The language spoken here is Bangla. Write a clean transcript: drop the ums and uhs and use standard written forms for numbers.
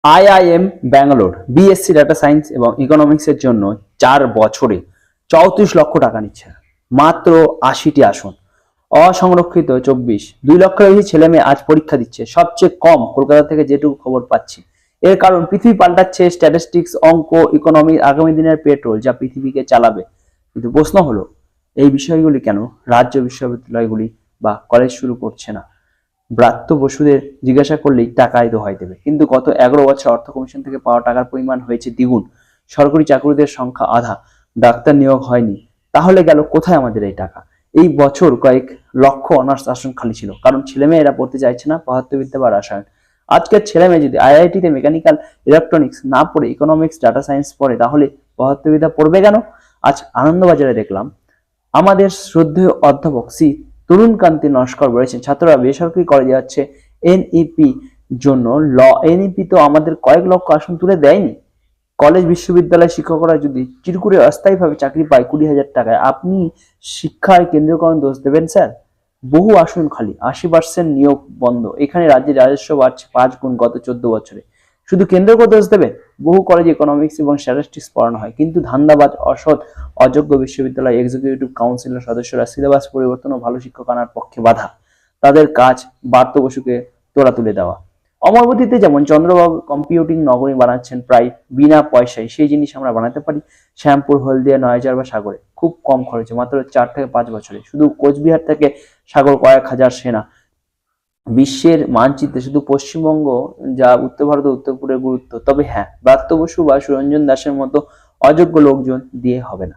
IIM Bangalore BSc data science এবং ইকোনমিক্সের জন্য 4 বছরে 34 লক্ষ টাকা নিচ্ছে, মাত্র 80টি আসন, অসংরক্ষিত 24, 2 লক্ষের বেশি ছেলে মেয়ে আজ পরীক্ষা দিচ্ছে। সবচেয়ে কম কলকাতা থেকে যেটুকু খবর পাচ্ছি। এর কারণ পৃথিবী পাল্টাচ্ছে, স্ট্যাটিস্টিক্স, অঙ্ক, ইকোনমি আগামী দিনের পেট্রোল যা পৃথিবীকে চালাবে। কিন্তু প্রশ্ন হলো, এই বিষয়গুলি কেন রাজ্য বিশ্ববিদ্যালয়গুলি বা কলেজ শুরু করছে না? ব্রাত্য বসুদের জিজ্ঞাসা করলেই টাকাই দোহাই দেবে, কিন্তু গত 11 বছর অর্থ কমিশন থেকে পাওয়া টাকার পরিমাণ হয়েছে দ্বিগুণ, সরকারি চাকরিদের সংখ্যা আধা, ডাক্তার নিয়োগ হয়নি। তাহলে গেল কোথায় আমাদের এই টাকা? এই বছর কয়েক লক্ষ অনার্স আসন খালি ছিল, কারণ ছেলেমেয়েরা পড়তে চাইছে না পদার্থবিদ্যা বা রসায়ন। আজকের ছেলেমেয়ে যদি আইআইটিতে মেকানিক্যাল, ইলেকট্রনিক্স না পড়ে ইকোনমিক্স, ডাটা সায়েন্স পড়ে, তাহলে পদার্থবিদ্যা পড়বে কেন? আজ আনন্দবাজারে দেখলাম আমাদের শ্রদ্ধেয় অধ্যাপক শ্রী তরুণকান্তি নস্কর বলেছেন, ছাত্ররা বেসরকারি কলেজে যাচ্ছে এনইপি জন্য। এনইপি তো আমাদের কয়েক লক্ষ আসন তুলে দেয়নি। কলেজ বিশ্ববিদ্যালয়ের শিক্ষকরা যদি চিরকুরে অস্থায়ীভাবে চাকরি পায় 20,000 টাকায়, আপনি শিক্ষায় কেন্দ্রীয়করণ দোষ দেবেন স্যার? বহু আসন খালি, 80% নিয়োগ বন্ধ। এখানে রাজ্যের রাজস্ব বাড়ছে 5 গুণ গত 14 বছরে। শুধু কেন্দ্রকে দোষ দেবে? বহু কলেজে ইকোনমিক্স এবং স্ট্যাটিস্টিক্স পড়ানো হয়, কিন্তু ধান্দাবাজ, অসৎ, অযোগ্য বিশ্ববিদ্যালয় এক্সিকিউটিভ কাউন্সিলের সদস্যরা সিলেবাস পরিবর্তন ও ভালো শিক্ষক আনার পক্ষে বাধা। তাদের কাজ ব্রাত্য বসুকে তোড়া তুলে দেওয়া। অমরাবতীতে যেমন চন্দ্রবাবু কম্পিউটিং নগরী বানাচ্ছেন প্রায় বিনা পয়সায়, সেই জিনিস আমরা বানাতে পারি শ্যামপুর, হলদিয়া, নয়াজার বা সাগরে, খুব কম খরচে, মাত্র 4 থেকে 5 বছরে। শুধু কোচবিহার থেকে সাগর কয়েক হাজার সেনা। বিশ্বের মানচিত্রে শুধু পশ্চিমবঙ্গ, যা উত্তর ভারত ও উত্তরপুরের গুরুত্ব। তবে হ্যাঁ, ব্রাত্য বসু বা সুরঞ্জন দাসের মতো অযোগ্য লোকজন দিয়ে হবে না।